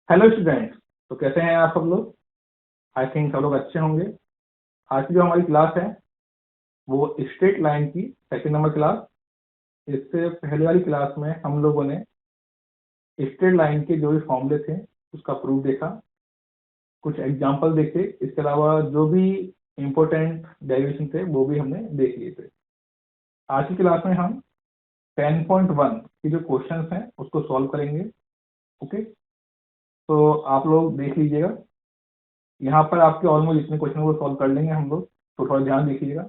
Hello students. तो कैसे हैं आप सब लोग? आई थिंक सब लोग अच्छे होंगे। आज की जो हमारी क्लास है वो स्ट्रेट लाइन की सेकंड नंबर क्लास। इससे पहले वाली क्लास में हम लोगों ने स्ट्रेट लाइन के जो भी फॉर्मूले थे उसका प्रूफ देखा, कुछ एग्जाम्पल देखे, इसके अलावा जो भी इम्पोर्टेंट डेरिवेशन थे वो भी हमने देख लिए थे। आज की क्लास में हम 10.1 की जो क्वेश्चन हैं उसको सॉल्व करेंगे। ओके, तो आप लोग देख लीजिएगा। यहाँ पर आपके ऑलमोस्ट जितने क्वेश्चन वो सॉल्व कर लेंगे हम लोग, तो थोड़ा ध्यान दीजिएगा।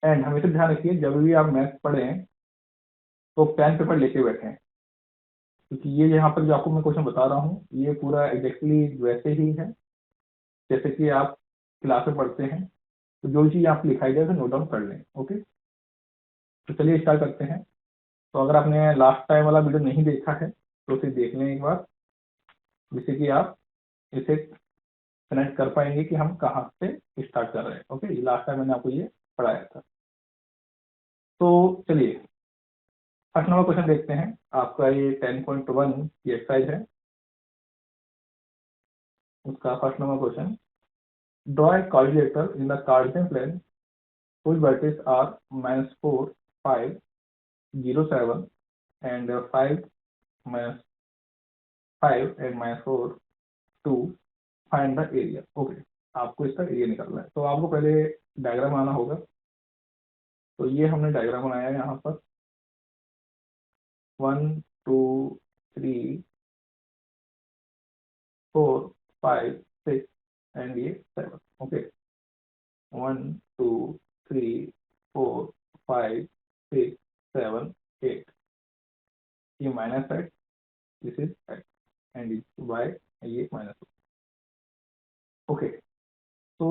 एंड हमेशा ध्यान रखिए जब भी आप मैथ पढ़ें तो पेन पेपर लेके बैठें, क्योंकि ये यहाँ पर जो आपको मैं क्वेश्चन बता रहा हूँ ये पूरा एग्जैक्टली वैसे ही है जैसे कि आप क्लास में पढ़ते हैं। तो जो चीज़ आप लिखाई जाए तो नोट डाउन कर लें। ओके, तो चलिए स्टार्ट करते हैं। तो अगर आपने लास्ट टाइम वाला वीडियो नहीं देखा है तो उसे देख लें एक बार, जिससे कि आप इसे कनेक्ट कर पाएंगे कि हम कहाँ से स्टार्ट कर रहे हैं। ओके, लास्ट टाइम मैंने आपको ये पढ़ाया था। तो चलिए फर्स्ट नंबर क्वेश्चन देखते हैं। आपका ये 10.1 की एक्सरसाइज है, उसका first number question. Draw a coordinator in the Cartesian plane whose vertices are -4, 5, 0, 7 and 5, -5 and -4 to find the area। Okay, आपको इसका एरिया निकालना है। तो आपको पहले डायग्राम बनाना होगा। तो ये हमने डायग्राम बनाया है यहाँ पर 1 2 3 4 5 6 एंड ये 7। ओके, 1 2 3 4 5 6 7 8। ये माइनस है, this is x and y, ये माइनस। ओके, तो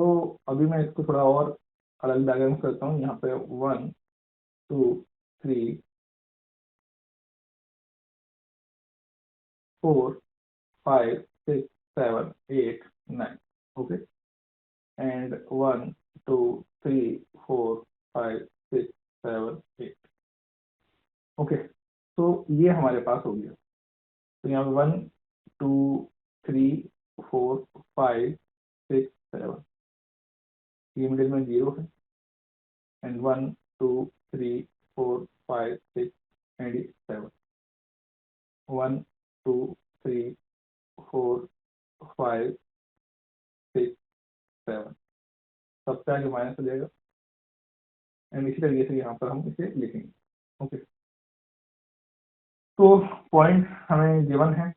अभी मैं इसको थोड़ा और अलग डायग्राम करता हूँ। यहाँ पे 1 2 3 4 5 6 7 8 9। Okay, and 1 2 3 4 5 6 7 8। ओके, तो ये हमारे पास हो गया। तो यहाँ पे 1 2 3 4 5 6 7, ये मिडिल में 0 है एंड 1 2 3 4 5 6 एंड 7। 1 2 3 4 5 6 7, सबसे आगे माइनस हो जाएगा एंड इसी तरीके से यहाँ पर हम इसे लिखेंगे। ओके, तो पॉइंट हमें गिवन है,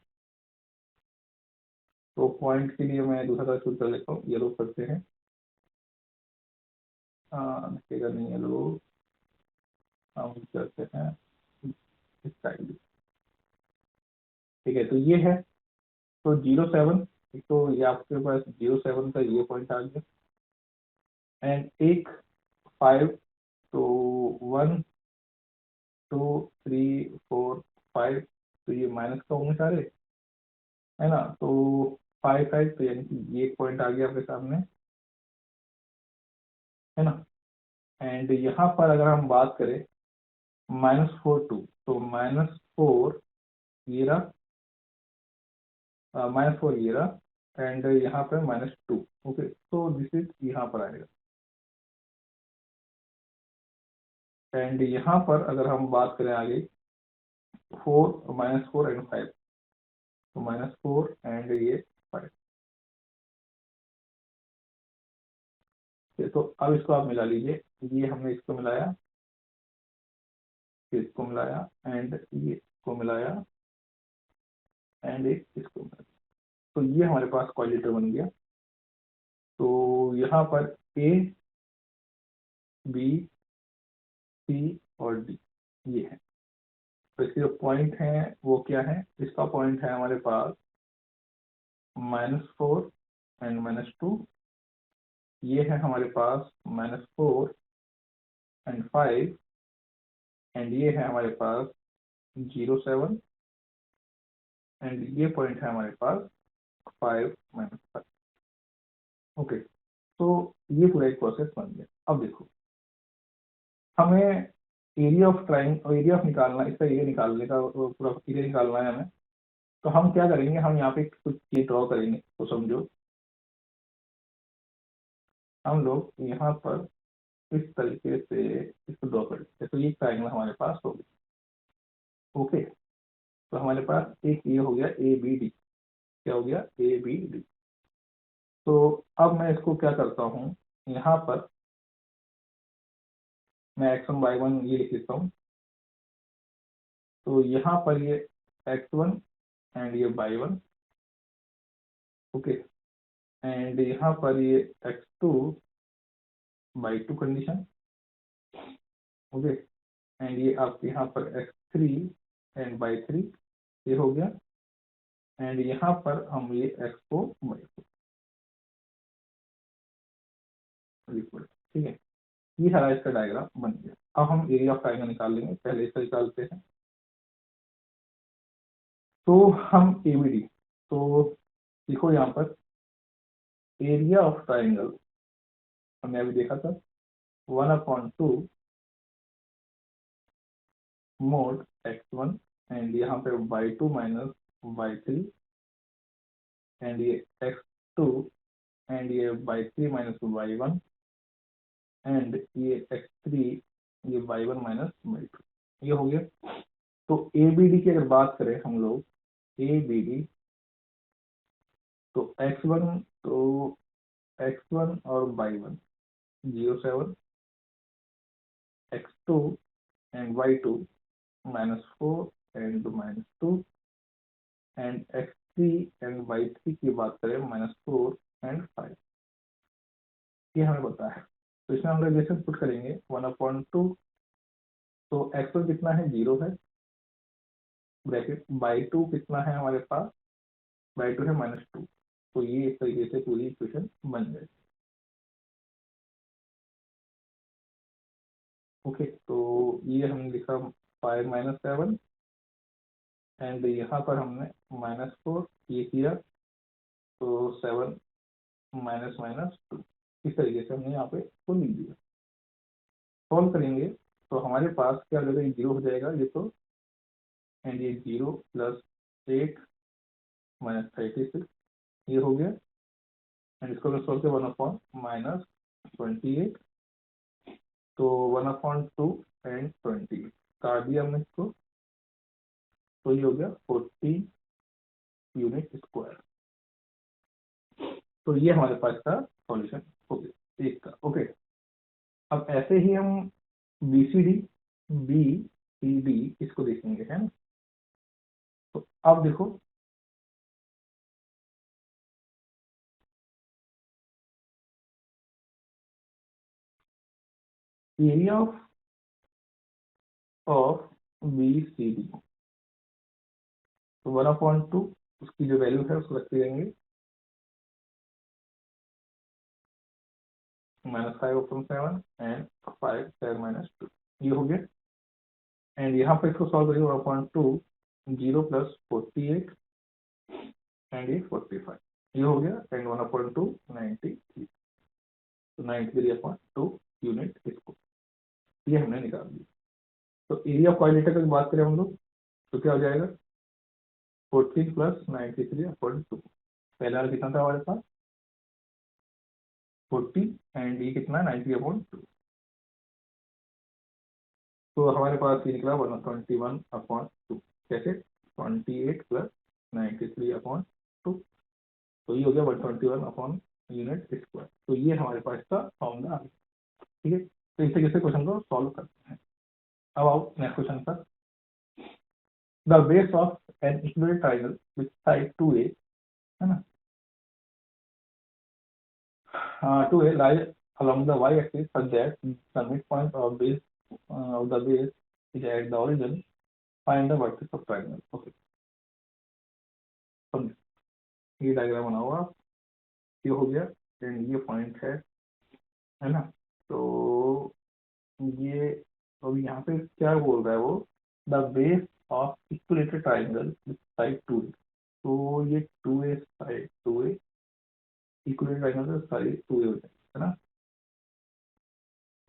तो पॉइंट के लिए मैं दूसरा कलर चूज कर लेता हूँ। येलो करते हैं, नहीं येलो, हम करते हैं स्काई। ठीक है, तो ये है तो 0 7। तो ये आपके पास 0 7 का ये पॉइंट आ गया एंड एक 5। तो 1 2 3 4 5, तो ये माइनस का होंगे सारे, है ना। तो 5 5, तो यानी कि ये एक पॉइंट आ गया आपके सामने, है ना। एंड यहाँ पर अगर हम बात करें -4 2, तो -4 ये रहा, -4 ये रहा एंड यहाँ पे -2। ओके, तो दिस इज यहाँ पर आएगा। एंड यहाँ पर अगर हम बात करें आगे 4 -4 एंड 5, तो -4 एंड ये 5। तो अब इसको आप मिला लीजिए, ये हमने इसको मिलाया, फिर इसको मिलाया एंड ये इसको मिलाया एंड एक इसको मिलाया। तो ये हमारे पास क्वाड्रेटर बन गया। तो यहाँ पर ए बी सी और डी ये है। तो इसके जो पॉइंट है वो क्या है? इसका पॉइंट है हमारे पास -4 एंड -2। ये है हमारे पास -4 एंड 5 एंड ये है हमारे पास 0 7 एंड ये पॉइंट है हमारे पास 5 -5। ओके, तो ये पूरा एक प्रोसेस बन गया। अब देखो, हमें area of trying, area of निकालना, इसका एरिया निकालने का पूरा एरिया निकालना है हमें। तो हम क्या करेंगे, हम यहाँ पे कुछ चीज ड्रॉ करेंगे, तो समझो हम लोग यहाँ पर इस तरीके से इसको ड्रॉ करेंगे, तो ये ट्राइंगल हमारे पास हो गया। ओके, तो हमारे पास एक ये हो गया ए बी डी। क्या हो गया, ए बी डी। तो अब मैं इसको क्या करता हूँ, यहाँ पर मैं x1 y1 ये लिख लेता हूँ। तो यहाँ पर ये x1 एंड ये y1। ओके, एंड यहाँ पर ये x2 y2 condition. Okay, and ये आपके यहाँ पर x3 एंड y3 ये हो गया। एंड यहाँ पर हम ये x4 y4 इक्वल, ठीक है। ये सारा इसका डायग्राम बन गया। अब हम एरिया ऑफ ट्रायंगल निकाल लेंगे, पहले इसका निकालते हैं। तो हम एबीडी, तो देखो यहाँ पर एरिया ऑफ ट्राइंगल हमने अभी देखा था 1/2 मोड x1 एंड यहाँ पे y2 माइनस y3 एंड ये x2 एंड ये y3 माइनस y1 एंड ये x3 ये y1 माइनस y2, ये हो गया। तो ए बी डी की अगर बात करें हम लोग ए बी डी, तो x1, तो x1 और y1 0 7, x2 and y2 -4 and -2 and x3 and y3 की बात करें -4 एंड 5, ये हमें पता है। तो इसमें हम रिलेशन पुट करेंगे 1/2। तो x1 कितना है, 0 है, ब्रैकेट y2 कितना है हमारे पास, y2 है -2। तो ये इस तरीके से पूरी इक्वेशन बन जाएगी। ओके, तो ये हमने लिखा 5 - 7 एंड यहाँ पर हमने -4 ये किया, तो 7 -2, इस तरीके से हमने यहाँ पे इसको लिख दिया। सॉल्व करेंगे तो हमारे पास क्या हो जाएगा, ये 0 हो जाएगा ये तो, एंड ये 0 + 8 - 36 ये हो गया। एंड इसको मैं सॉल्व किया 1/- -28, तो 1/2 एंड 28 काट दिया हमने इसको, तो ये हो गया 40 यूनिट स्क्वायर। तो ये हमारे पास का सॉल्यूशन हो गया एक का। ओके, अब ऐसे ही हम बी सी डी इसको देखेंगे, है ना। तो अब देखो area of B C D, तो 1/2 उसकी जो वैल्यू है उसको रखते जाएंगे -5/7 एंड 5 -2, ये हो गया। एंड यहाँ पर इसको सॉल्व करिए 1/2 0 + 48 एंड ये 45 ये हो गया। एंड 1/2 93, तो 93/2 यूनिट इसको, ये हमने निकाल दिया। तो एरिया ऑफ क्वाड्रिलेटरल की बात करें हम लोग, तो क्या हो जाएगा 14 + 93/2। पहला वाला कितना था हमारे पास 40 एंड ये कितना 90/2, तो हमारे पास ये निकला 121/2। कैसे 28 + 93/2, तो ये हो गया 121 यूनिट स्क्वायर। तो ये हमारे पास का फॉर्मूला आ गया। ठीक है, तो इस तरीके से क्वेश्चन को सॉल्व करते हैं। अब आओ नेक्स्ट क्वेश्चन पर। The base of an equilateral triangle with side 2a, है ना, 2a lies along the y-axis such that the midpoint of the base is at the origin. Find the vertex of triangle. Okay, समझो ये diagram बनाओ आप, ये हो गया and ये पॉइंट है ना। तो ये अब यहाँ पे क्या बोल रहा है वो, the base of equilateral triangle with side 2a। तो ये 2a side 2a equilateral triangle का साइड 2a हो जाएगा, है ना।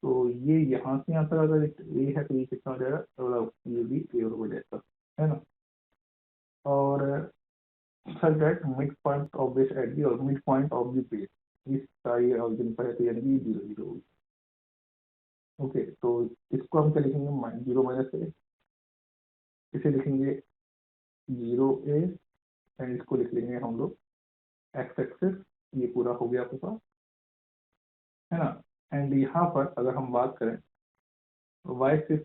तो ये यहाँ से यहाँ तक अगर ए है तो ये कितना हो जाएगा, मतलब ये भी ए हो जाएगा, है ना। और such that midpoint of base at the or midpoint of the base इसका ये ऑरिजिन पर है, तो यानी कि 0 0 होगी। ओके, तो इसको हम क्या लिखेंगे, 0 माइनस ए, इसे लिखेंगे 0 ए, एंड इसको लिख लेंगे हम लोग एक्स एक्सेस। ये पूरा हो गया आपके पास, है ना। एंड यहाँ पर अगर हम बात करें y axis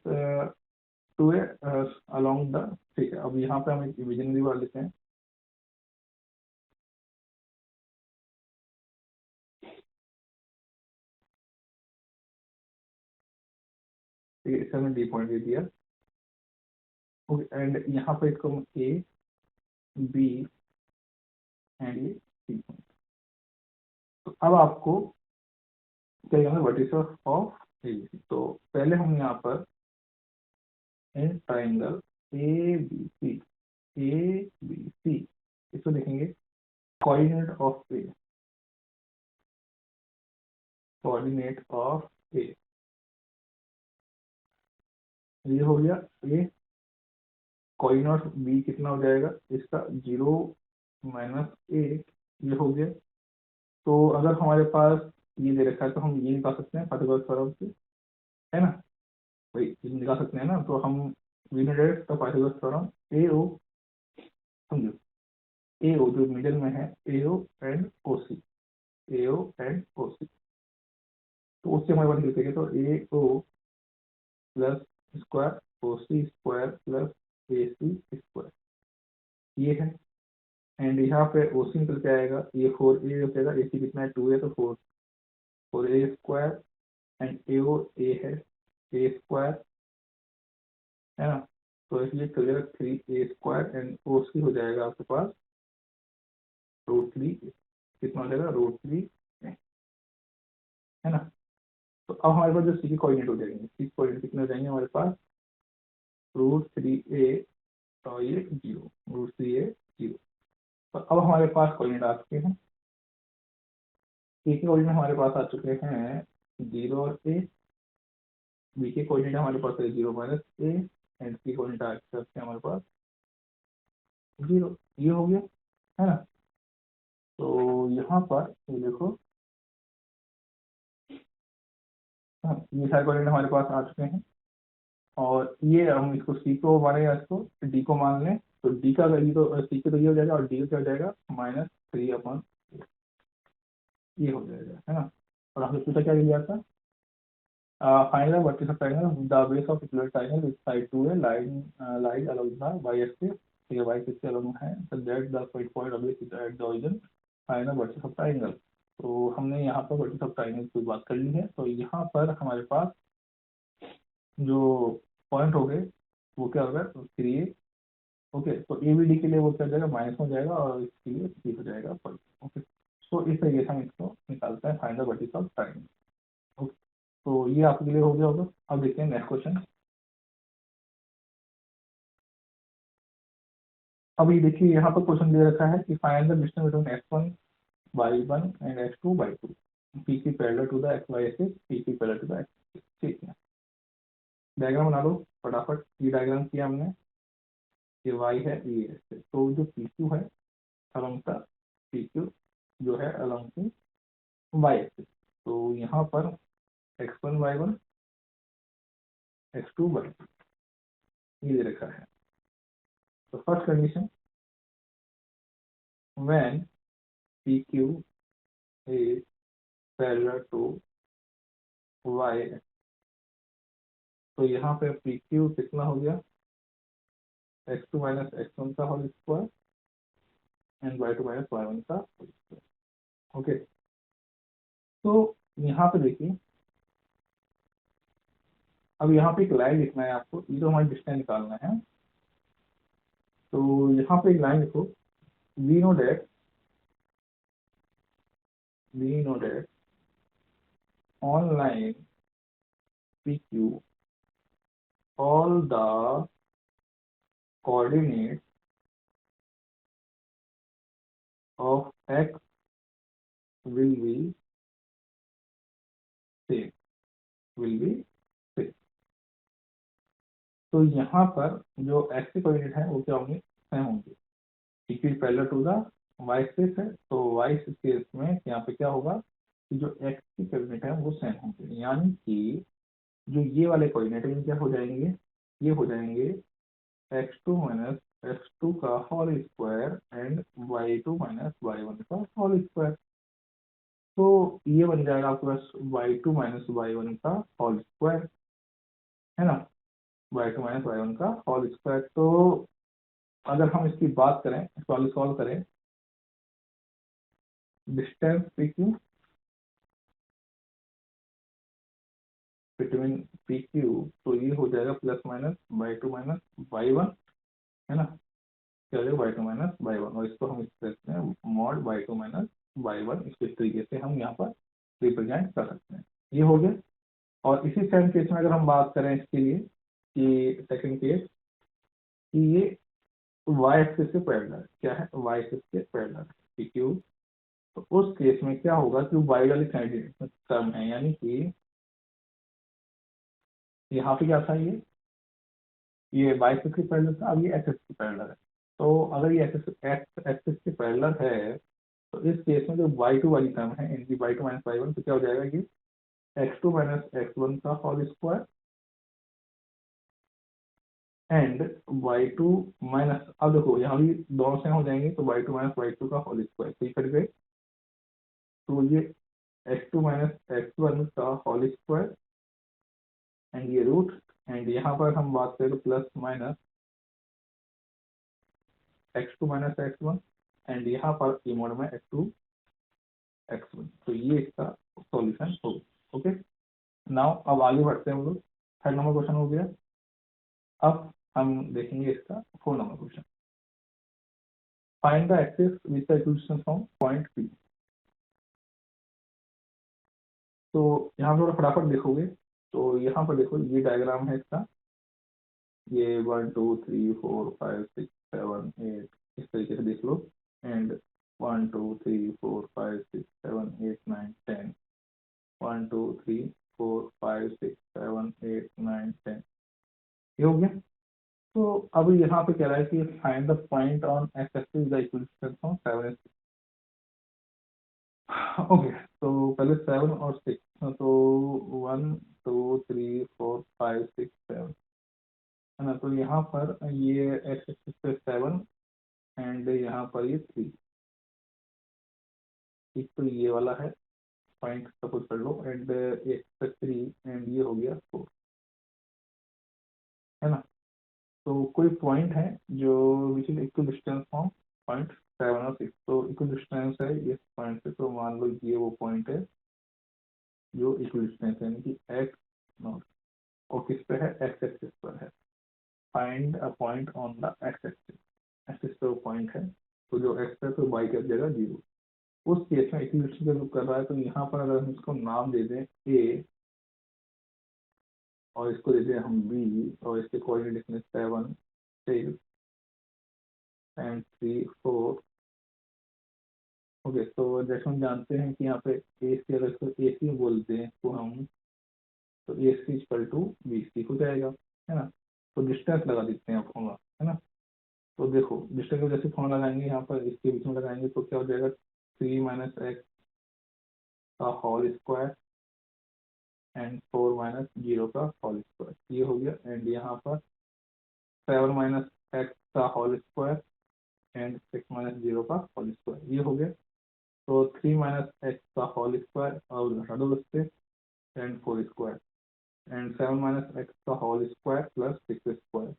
to a along the, ठीक है। अब यहाँ पे हम एक इमेजिनरी वाला लेते हैं, ठीक है, इसे हमने डी पॉइंट दे दिया। ओके, एंड यहाँ पर इसको हम ए बी एंड ये सी पॉइंट। तो अब आपको क्या करना है, vertices of A B C. तो पहले हम यहाँ पर in triangle A B C, A B C, इसको देखेंगे coordinate of A, coordinate of A, ये हो गया ए। कोऑर्डिनेट बी कितना हो जाएगा इसका, 0 माइनस ए, ये हो गया। तो अगर हमारे पास ये दे रखा है तो हम ये निकाल सकते हैं पाइथागोरस थ्योरम से, है ना भाई, ये निकाल सकते हैं ना। तो हम we know that the Pythagoras theorem A O, समझो ए ओ जो मिडिल में है, ए ओ and O C, A O and ओ सी। तो उससे हमारे पास लिखेंगे तो ए ओ प्लस स्क्वायर ओ सी स्क्वायर प्लस ए सी स्क्वायर, ये है। एंड यहाँ पे ओ सी निकल के आएगा, ये 4 ए हो जाएगा, ए सी कितना है 2 है, तो 4 ए स्क्वायर, एंड ए ओ ए है, ए स्क्वायर, है ना। तो इसलिए चलेगा 3 ए स्क्वायर, एंड ओ सी हो जाएगा आपके पास √3, कितना हो जाएगा √3, है ना। तो अब हमारे पास जो सी के कोऑर्डिनेट हो जाएंगे, सी के कोऑर्डिनेट कितने हो जाएंगे हमारे पास, √3a, और ये 0, √3a 0। तो अब हमारे पास कोऑर्डिनेट आ चुके हैं, ए के कोऑर्डिनेट हमारे पास आ चुके हैं 0 और ए, बी के कोऑर्डिनेट हमारे पास है 0 minus A, and C coordinate आ चुके हैं हमारे पास 0, ये हो गया, है ना। तो यहाँ पर ये देखो, हाँ, ये सारे कोऑर्डिनेट हमारे पास आ चुके हैं। और ये हम इसको सी को माने या इसको डी को मान लें, तो डी का ये तो सी के तो ये हो जाएगा, और डी का क्या हो जाएगा -3/, ये हो जाएगा, है ना। और हमने पूछा क्या लिया था, find the vertices of triangle the base of equilateral triangle with side two a line lies along the y axis, ठीक है, वाई एक्सिस के अलोंग है, so that the point of base is at the origin, find the vertices of triangle. तो हमने यहाँ पर vertices of triangle की बात कर ली है। तो यहाँ पर हमारे पास जो पॉइंट हो गए वो क्या होगा, 3a। ओके, तो ए बी डी के लिए वो क्या हो जाएगा, माइनस हो जाएगा, और इसके लिए सी हो जाएगा पॉजिटिव। ओके, तो इस तरीके से हम इसको निकालते हैं, find the vertices of triangle. Okay, तो ये आपके लिए हो गया होगा। अब देखते हैं नेक्स्ट क्वेश्चन। अब ये देखिए, यहाँ पर क्वेश्चन दे रखा है कि find the distance between x1/1 and x2/2, P की parallel to the x y axis, P की पैरेलल टू द एक्स, ठीक है। डायग्राम बना लो फटाफट। ये डायग्राम किया हमने, ये y है, ये x है। तो जो पी क्यू है अलॉन्ग द पी क्यू जो है अलॉन्ग द वाई एक्सिस, तो यहाँ पर x1/1 x2/2 ये दे रखा है। तो first condition, when P Q is parallel to y, तो यहाँ पे पी क्यू कितना हो गया, x2 माइनस x1 का whole square and y2 minus y1 का होल स्क्वायर। ओके, तो यहाँ पे देखिए, अब यहाँ पे एक लाइन लिखना है आपको, ये तो हमारी डिस्टेंस निकालना है। तो यहाँ पे एक लाइन लिखो, we know that on line P Q all the coordinates of x will be same, will be same। तो यहाँ पर जो x के कोऑर्डिनेट है वो क्या होंगे, सेम होंगे। Equal parallel to the y axis है, तो वाई एक्सिस केस में यहाँ पे क्या होगा कि जो एक्स की कोऑर्डिनेट है वो सेम होंगे, यानी कि जो ये वाले कोऑर्डिनेट है क्या हो जाएंगे, ये हो जाएंगे x2 माइनस x2 का whole square and y2 minus y1 का होल स्क्वायर। तो ये बन जाएगा आपके पास y2 माइनस y1 का होल स्क्वायर, है ना, y2 माइनस y1 का होल स्क्वायर। तो अगर हम इसकी बात करें, सॉल्व करें distance P Q between P Q, तो ये हो जाएगा plus minus y2 minus y1, है ना, क्या हो जाएगा y2 माइनस y1, और इसको हम इस तरह से मॉड y2 माइनस y1 इस तरीके से हम यहाँ पर रिप्रेजेंट कर सकते हैं। ये हो गया। और इसी सेकंड केस में अगर हम बात करें इसके लिए कि सेकंड केस कि ये वाई एक्सिस के पैरेलल है, क्या है, वाई एक्सिस के पैरेलल है पी क्यू। तो उस केस में क्या होगा कि वाई वाली साइड टर्म है, यानी कि यहाँ पे क्या था, ये वाई एक्सिस के पैरेलल था, अब ये एक्स एक्सिस के पैरेलल है। तो अगर ये एक्स एक्सिस के पैरेलल है तो इस केस में जो y2 वाली टर्म है इनकी y2 माइनस y1, तो क्या हो जाएगा कि x2 माइनस x1 का whole square and y2 minus, अब देखो यहाँ भी दोनों से हो जाएंगे तो y2 माइनस y2 का होल स्क्वायर, तो ये कट गए, तो ये x2 माइनस x1 का होल स्क्वायर एंड ये रूट, एंड यहाँ पर हम बात करें तो plus minus x2 minus x1 and यहाँ पर ये मोड में x2 x1, तो ये इसका सॉल्यूशन होगा। ओके, नाउ अब आगे बढ़ते हैं हम लोग, थर्ड नंबर क्वेश्चन हो गया। अब हम देखेंगे इसका 4 number question. Find the axis with the equation from point P। तो यहाँ पर फटाफट देखोगे तो यहाँ पर देखो ये डायग्राम है इसका, ये 1 2 3 4 5 6 7 8 इस तरीके से देख लो, एंड 1 2 3 4 5 6 7 8 9 10, 1 2 3 4 5 6 7 8 9 10, ये हो गया। तो अब यहाँ पे कह रहा है कि find the point on x axis the equation from 7। Okay, तो पहले 7 और 6, तो 1 2 3 4 5 6 7, है ना, तो यहाँ पर ये एक्स एक्सिस पे 7 एंड यहाँ पर ये 3, एक तो ये वाला है पॉइंट सपोज कर लो, एंड एक पे 3 एंड ये हो गया 4, है ना। तो कोई पॉइंट है जो which is equal distance from point 7 और 6, तो इक्वल डिस्टेंस है इस पॉइंट से, तो मान लो ये वो पॉइंट है जो इक्वल डिस्टेंस है, यानी कि एक्स नॉट, और किस पे है, एक्स एक्सिस पर है। Find a point on the x axis, axis पे वो पॉइंट है, तो जो एक्स है तो वाई की जगह 0। उस केस में इक्वल डिस्टेंस का कर रहा है, तो यहाँ पर अगर हम इसको नाम दे दें ए और इसको दे दें हम बी, और इसके कोऑर्डिनेट लिखने 7 6 एंड 3 4। ओके, तो जैसे हम जानते हैं कि यहाँ पे ए सी, अगर इसको ए सी बोलते हैं तो हम, तो ए सी इक्वल टू बी सी हो जाएगा, है ना। तो डिस्टेंस लगा देते हैं फॉर्मूला, है ना। तो देखो डिस्टेंस को जैसे फॉर्मूला लगाएंगे यहाँ पर इसके बीच में लगाएंगे तो क्या हो जाएगा, 3 माइनस एक्स का होल स्क्वायर एंड 4 माइनस 0 का होल स्क्वायर, ये हो गया, एंड यहाँ पर 7 माइनस एक्स का होल स्क्वायर एंड 6 माइनस 0 का होल स्क्वायर, ये हो गया। तो 3 माइनस एक्स का होल स्क्वायर और हटा दो उससे, and 4 square and 7 minus x का होल स्क्वायर प्लस 6 स्क्वायर।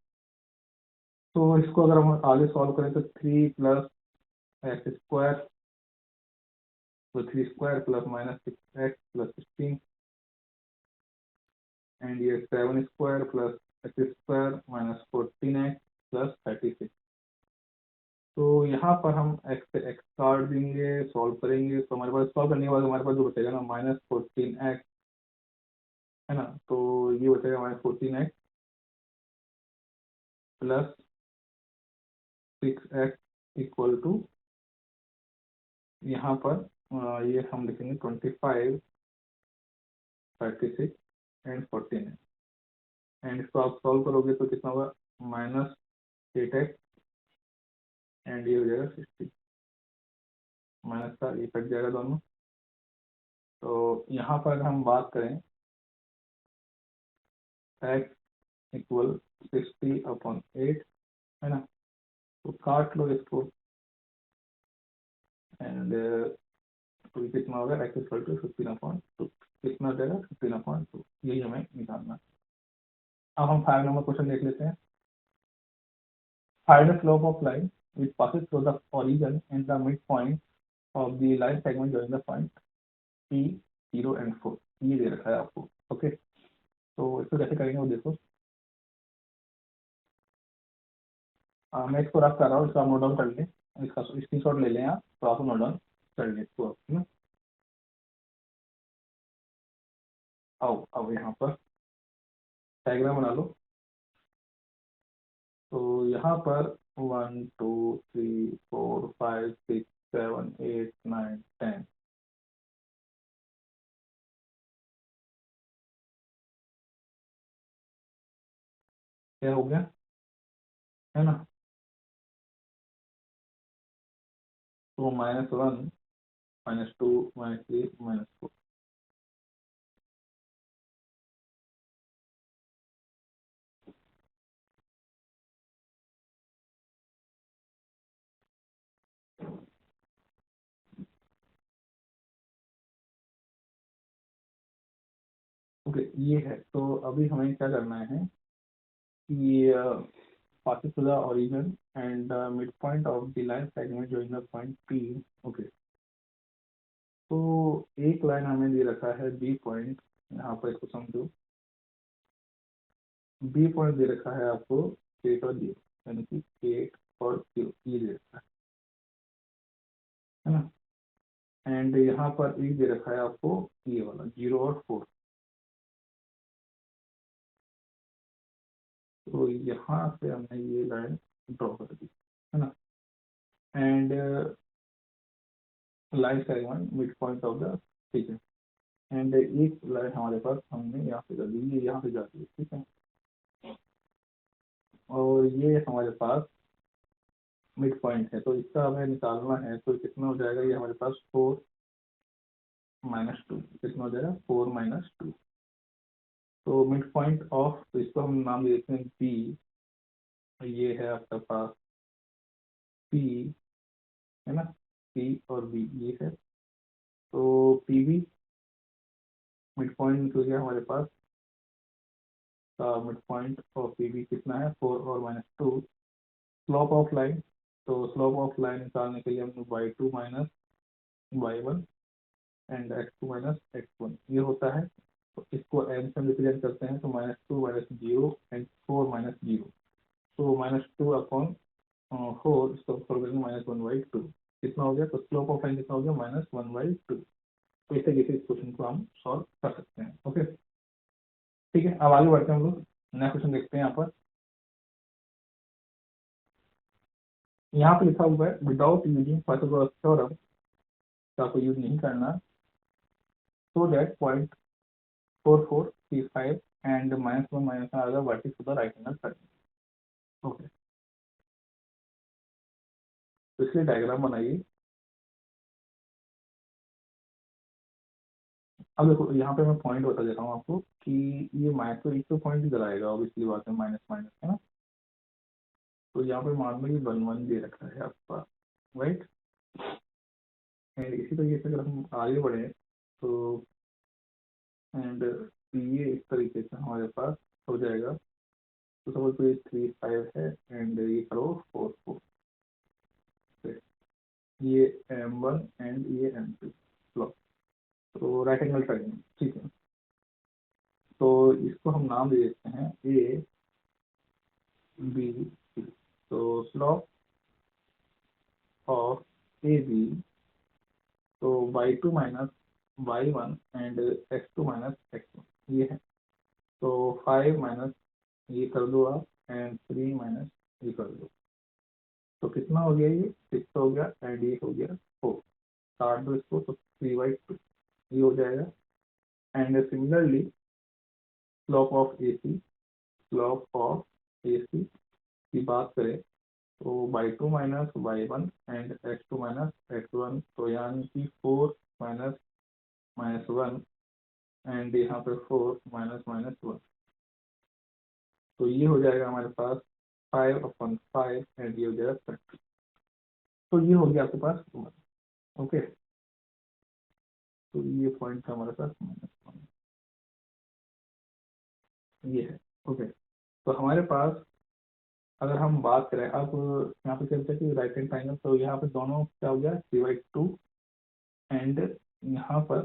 तो इसको अगर हम आगे सॉल्व करें तो 3 प्लस एक्स स्क्वायर, तो 3 square plus minus 6x plus 16, and ये 7 square plus x square minus 14x plus 36। तो यहाँ पर हम x से x काट देंगे, सॉल्व करेंगे, तो हमारे पास सॉल्व करने के बाद हमारे पास जो बचेगा ना माइनस 14x, है ना, तो ये बचेगा minus 14x plus 6x equal to, यहाँ पर ये हम लिखेंगे 25 36 एंड 14 एंड इसको आप सॉल्व करोगे तो कितना होगा, माइनस 8x एंड ये हो जाएगा 60, माइनस का ये कट जाएगा दोनों। तो यहाँ पर अगर हम बात करें x इक्वल 60/8 है ना, तो काट लो इसको एंड तो कितना होगा x इक्वल टू 15/2, कितना हो जाएगा 15/2, यही हमें निकालना है। अब हम 5 नंबर क्वेश्चन देख लेते हैं। Find the slope of line which passes through the origin and the midpoint of the line segment during the point P 0 and 4, ये दे रखा है आपको। ओके, तो इसको कैसे करेंगे वो देखो। मैं इसको रख कर रहा हूँ, इसका नोट डाउन कर लें, इसका स्क्रीनशॉट ले लें आप, तो आप नोट डाउन कर लें इसको, है ना। आओ अब यहाँ पर डायग्राम बना लो। तो यहाँ पर 1 2 3 4 5 6 7 8 9 10, क्या हो गया, है ना। तो -1 -2 -3 -4, ओके ये है। तो अभी हमें क्या करना है कि passes to the origin and the midpoint of the line segment join the point P, okay. तो एक लाइन हमें दे रखा है बी पॉइंट, यहाँ पर इसको समझो, बी पॉइंट दे रखा है आपको 8 और 0, यानी कि 8 और 0 ये दे रखा है ना। एंड यहाँ पर एक दे रखा है आपको ये वाला 0 और 4। तो यहाँ से हमने ये लाइन ड्रॉ कर दी, है ना। And line segment mid point of the, ठीक है। एंड एक लाइन हमारे पास हमने यहाँ से कर दी, ये यहाँ से जाती है, ठीक है। और ये हमारे पास मिड पॉइंट है, तो इसका हमें निकालना है। तो कितना हो जाएगा ये हमारे पास 4 -2, कितना हो जाएगा 4 -2। तो मिड पॉइंट ऑफ, तो इसको हम नाम देते हैं बी, ये है आपका पास पी, है ना, पी और बी ये है। तो पी बी मिड पॉइंट निकल गया हमारे पास, का mid point of P B कितना है 4 और -2। स्लोप ऑफ लाइन, तो स्लोप ऑफ लाइन निकालने के लिए हम y2 minus y1 and x2 minus x1 ये होता है। तो इसको m से रिप्रेजेंट करते हैं, तो -2 -0 एंड 4 -0। तो -2/4, इसको सॉल्व करेंगे -1/2, कितना हो गया। तो स्लोप ऑफ लाइन कितना हो गया -1/2। तो इस तरीके से इस क्वेश्चन को हम सॉल्व कर सकते हैं। ओके, ठीक है, अब आगे बढ़ते हैं हम लोग, नया क्वेश्चन देखते हैं। यहाँ पर यहाँ पे लिखा हुआ है विदाउट यूजिंग पाइथागोरस थ्योरम, का कोई यूज नहीं करना, so that point 4435 and -1 -1 are the vertices of the right angle triangle। Okay, तो इसलिए डायग्राम बनाइए। अब देखो यहाँ पे मैं पॉइंट बता देता हूँ आपको कि ये माइनस, तो एक तो पॉइंट इधर आएगा, ऑब्वियसली बात है, माइनस माइनस है ना। तो यहाँ पे मान लो ये 1 1 दे रखा है आपका, राइट। एंड इसी तरीके से अगर हम आगे बढ़े तो एंड ये इस तरीके से हमारे पास हो जाएगा। तो सपोज कोई 3 5 है एंड ये करो 4 4, ये M1 एंड ये M2, तो राइट एंगल ट्रायंगल, ठीक है। तो इसको हम नाम दे देते हैं ए बी सी। तो स्लोप ऑफ ए बी, तो y2 minus y1 and x2 minus x1 ये है। तो 5 माइनस ये कर दो आप एंड 3 माइनस ये कर दो, तो कितना हो गया, ये 6 हो गया एंड ये हो गया 4, काट दो इसको, तो 3/2 ये हो जाएगा। And similarly slope of A C, slope of A C की बात करें तो y2 minus y1 and x2 minus x1, तो यानी कि 4 माइनस माइनस 1 एंड यहाँ पे 4 माइनस माइनस 1, तो ये हो जाएगा हमारे पास 5/5 एंड ये हो जाएगा 30। तो ये हो गया आपके पास 1। ओके, तो ये पॉइंट था हमारे पास -1, ये है। ओके, तो हमारे पास अगर हम बात करें अब यहाँ पे कहते हैं कि राइट हैंड ट्राइंगल, तो यहाँ पे दोनों क्या हो गया 3/2 एंड यहाँ पर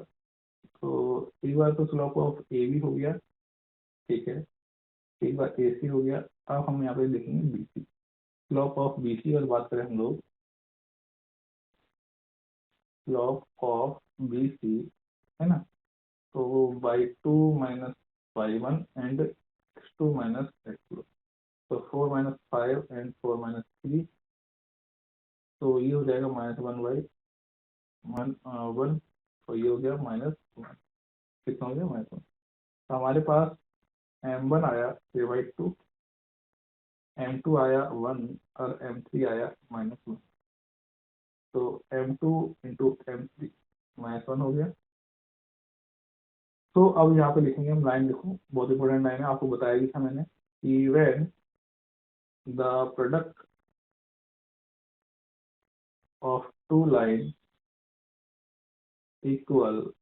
तो एक बार तो स्लोप ऑफ ए बी हो गया, ठीक है, एक बार ए सी हो गया। अब हम यहाँ पे देखेंगे B C, slope of B C और बात करें हम लोग स्लोप ऑफ बी सी, है ना, तो y2 minus y1 and x2 minus x2, तो 4 माइनस 5 एंड 4 माइनस 3, तो ये हो जाएगा -1/1, तो ये हो गया -1, कितना हो गया -1। तो हमारे पास m1 आया 3/2, m2 आया 1 और m3 आया -1, तो m2 इंटू m3 -1 हो गया। तो अब यहाँ पे लिखेंगे हम, लाइन लिखो, बहुत इंपॉर्टेंट लाइन है, आपको बताया भी था मैंने कि when the product of two lines equal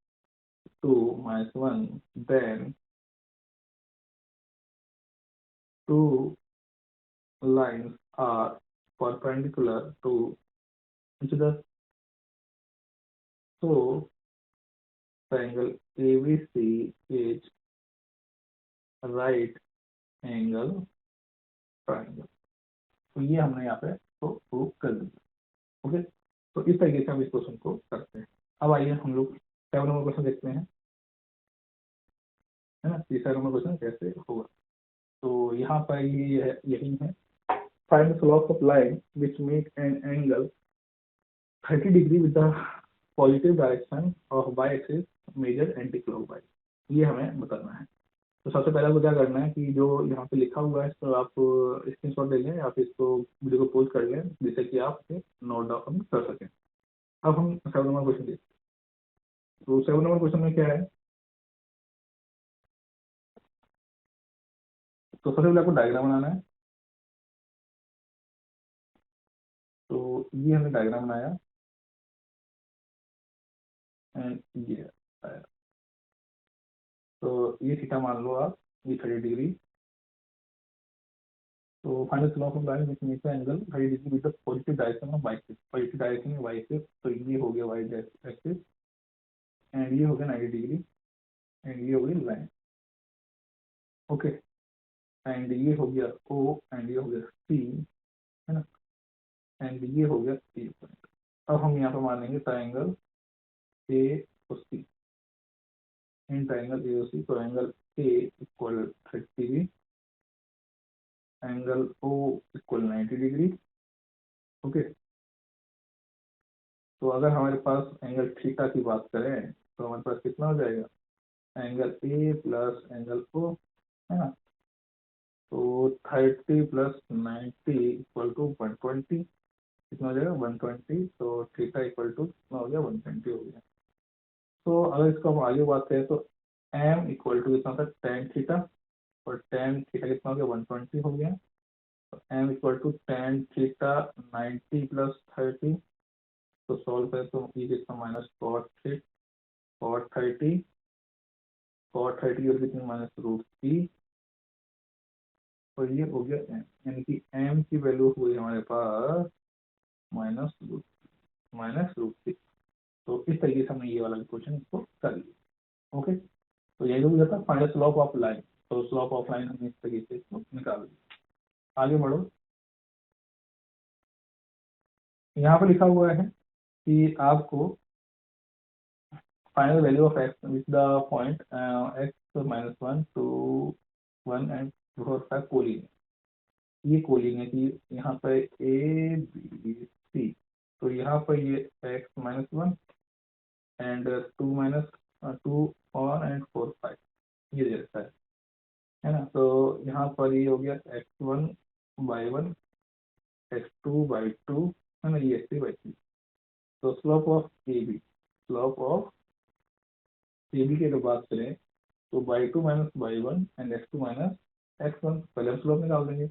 to -1, then two lines are perpendicular to each other. So the angle ABC is right angle triangle. तो ये हमने यहाँ पे तो प्रूव कर दिया। ओके, तो इस तरीके से हम इस क्वेश्चन को करते हैं। अब आइए हम लोग 7 नंबर क्वेश्चन देखते हैं, है ना, तीसरा नंबर क्वेश्चन कैसे होगा। तो यहाँ पर ये यही है, find the slope of line which make an angle 30 degree with the positive direction of y-axis measure anti-clockwise, ये हमें बताना है। तो सबसे पहले आपको क्या करना है कि जो यहाँ पे लिखा हुआ है तो आप स्क्रीनशॉट ले लें या फिर इसको वीडियो को पॉज कर लें जिससे कि आप इसे नोट डाउन कर सकें। अब हम 7 नंबर क्वेश्चन देखते हैं। तो 7 नंबर क्वेश्चन में क्या है, तो सबसे पहले आपको डायग्राम बनाना है। तो ये हमने डायग्राम बनाया एंड ये आया, तो ये थीटा मान लो आप, ये 30 डिग्री। तो find the slope of line which makes the angle 30 degree with the positive direction of y axis, positive direction में y एक्सिस, तो ये हो गया y एक्सिस एंड ये हो गया 90 डिग्री एंड ये हो गई लाइन। ओके, एंड ये हो गया O एंड ये हो गया C, है ना, एंड ये हो गया C पॉइंट। अब हम यहाँ पर मानेंगे ट्राइंगल A और C, इन ट्राइंगल A और C, तो angle A equal 30 degree, angle O equal 90 degree. Okay, तो अगर हमारे पास एंगल थीटा की बात करें तो हमारे पास कितना हो जाएगा, angle A plus angle O, है ना, तो 30 प्लस 90 इक्वल टू 120, कितना हो जाएगा 120, तो थीटा इक्वल टू कितना हो गया 120 हो गया। तो अगर इसको हम आगे बात करें तो एम इक्वल टू कितना था टेन थीटा, और टेन थीटा कितना हो गया 120 हो गया, तो M equal to tan theta 90 plus 30, तो सॉल्व करें तो ये कितना माइनस कॉट 30 और कितनी -√3, और ये हो गया एम, यानी कि एम की वैल्यू हुई हमारे पास -√3। तो इस तरीके से हमने ये वाला क्वेश्चन इसको कर लिया। ओके, तो यही हो जाता है फाइंड स्लोप ऑफ लाइन, तो स्लोप ऑफ लाइन हमने इस तरीके से इसको निकाल लिया। आगे बढ़ो, यहाँ पे लिखा हुआ है कि आपको find the value of x with the point x-1 to 1 and collinear, ये कोलिनियर की यहाँ पर ए बी सी, तो यहाँ पर ये x-1 एंड 2 और एंड 4 5 ये दे रखा है ना, तो यहाँ पर ये हो गया x1 y1 x2/2 है ना, ये x3/3। तो slope of A B, slope of A B की अगर बात करें तो y2 minus y1 and x2 minus x1, पहले हम स्लोप निकाल देंगे,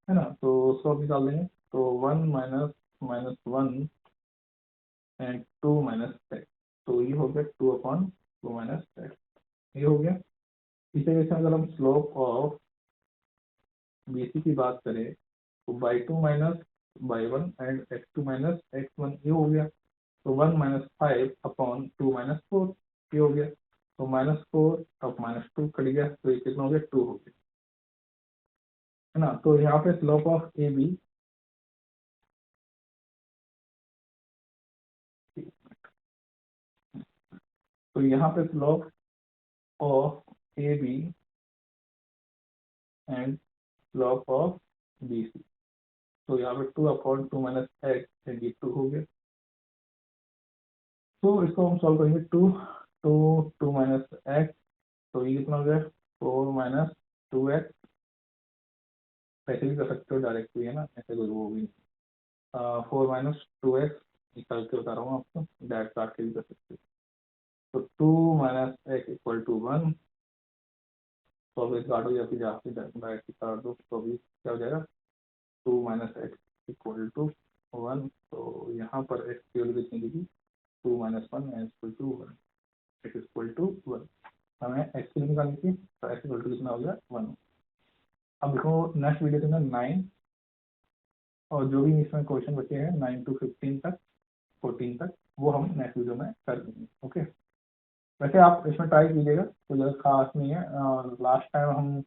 है ना। तो स्लोप निकाल देंगे तो 1 minus minus 1 and 2 minus x, तो ये हो गया 2/2 माइनस x, ये हो गया। इसी तरीके से अगर हम स्लोप ऑफ बी सी की बात करें तो y2 minus y1 and x2 minus x1, ये हो गया। तो 1 माइनस 5/2 माइनस 4, ये हो गया। तो -4 अब -2 कट गया, तो ये कितना हो गया, 2 हो गया, है ना। तो यहाँ पे स्लोप ऑफ ए बी, तो यहाँ पे slope of A B and slope of B C, तो यहाँ पे 2/2 माइनस एक्स एंड ये 2 हो गया। तो इसको हम सॉल्व करेंगे, 2 माइनस एक्स, तो ये कितना हो गया, 4 माइनस 2x, ऐसे भी कर सकते हो डायरेक्ट भी, है ना, ऐसे कोई वो भी नहीं। 4 माइनस 2x निकाल के बता रहा हूँ आपको, डायरेक्ट काट के भी कर सकते हो। तो 2 माइनस एक्स इक्वल टू 1, तो अब इस काटो या फिर जाके डायरेक्ट काट दो, तो अभी क्या हो जाएगा, 2 माइनस एक्स इक्वल टू 1। तो यहाँ पर एक्स की वैल्यू कितनी होगी, 2 minus 1 and equal to 1, x equal to 1। हमें एक्स की वैल्यू निकालनी थी, तो एक्स इक्वल टू कितना हो गया, 1। अब देखो नेक्स्ट वीडियो के अंदर 9 और जो भी इसमें क्वेश्चन बचे हैं 9 to 15 तक, 14 तक, वो हम नेक्स्ट वीडियो में कर देंगे। ओके, वैसे आप इसमें ट्राई कीजिएगा, तो ज़्यादा खास नहीं है। लास्ट टाइम हम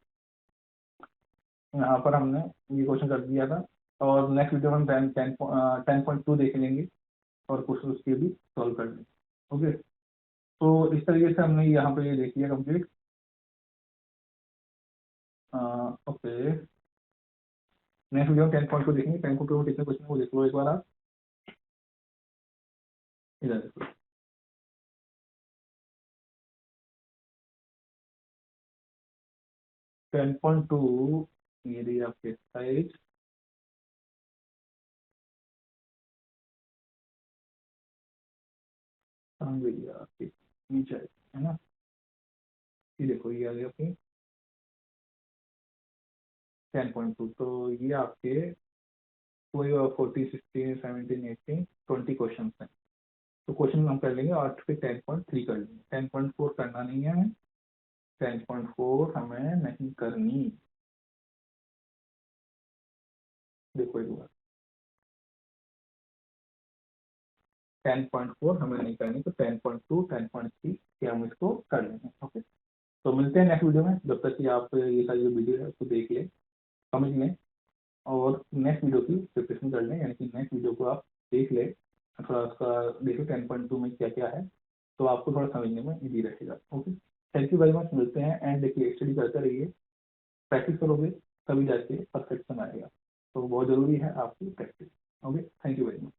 यहाँ पर हमने ये क्वेश्चन कर दिया था, और नेक्स्ट वीडियो में हम 10.2 देख लेंगे और कुछ उसके भी सॉल्व कर लेंगे। ओके, तो इस तरीके से हमने यहाँ पे ये देख लिया कंप्लीट। ओके, नेक्स्ट वीडियो में 10.2 देखेंगे। 10.2 में कितने क्वेश्चन वो देख लो एक बार आप, इधर देखो। 10.2 ये रही आपके साइज, आपकी नीचे है ना, ये देखो ये आ गया आपकी 10.2। तो ये आपके कोई 40, 16, 17, 18, 20 क्वेश्चन हैं। तो क्वेश्चन हम कर लेंगे और फिर 10.3 कर लेंगे। 10.4 करना नहीं है हमें, 10.4 हमें नहीं करनी। देखो एक बार, 10.4 हमें नहीं करनी, तो 10.2, 10.3 के हम इसको कर लेंगे। ओके, तो मिलते हैं नेक्स्ट वीडियो में। जब तक कि आप ये सारी जो वीडियो है उसको देख लें, समझ लें, और नेक्स्ट वीडियो की प्रिपरेशन कर लें, यानी कि नेक्स्ट वीडियो को आप देख लें, थोड़ा उसका देखो 10.2 में क्या क्या है, तो आपको थोड़ा समझने में ईजी रहेगा। Okay, thank you very much, मिलते हैं। एंड देखिए स्टडी करते रहिए, प्रैक्टिस करोगे तभी जाके परफेक्शन आएगा, तो बहुत ज़रूरी है आपकी practice. Okay, thank you very much.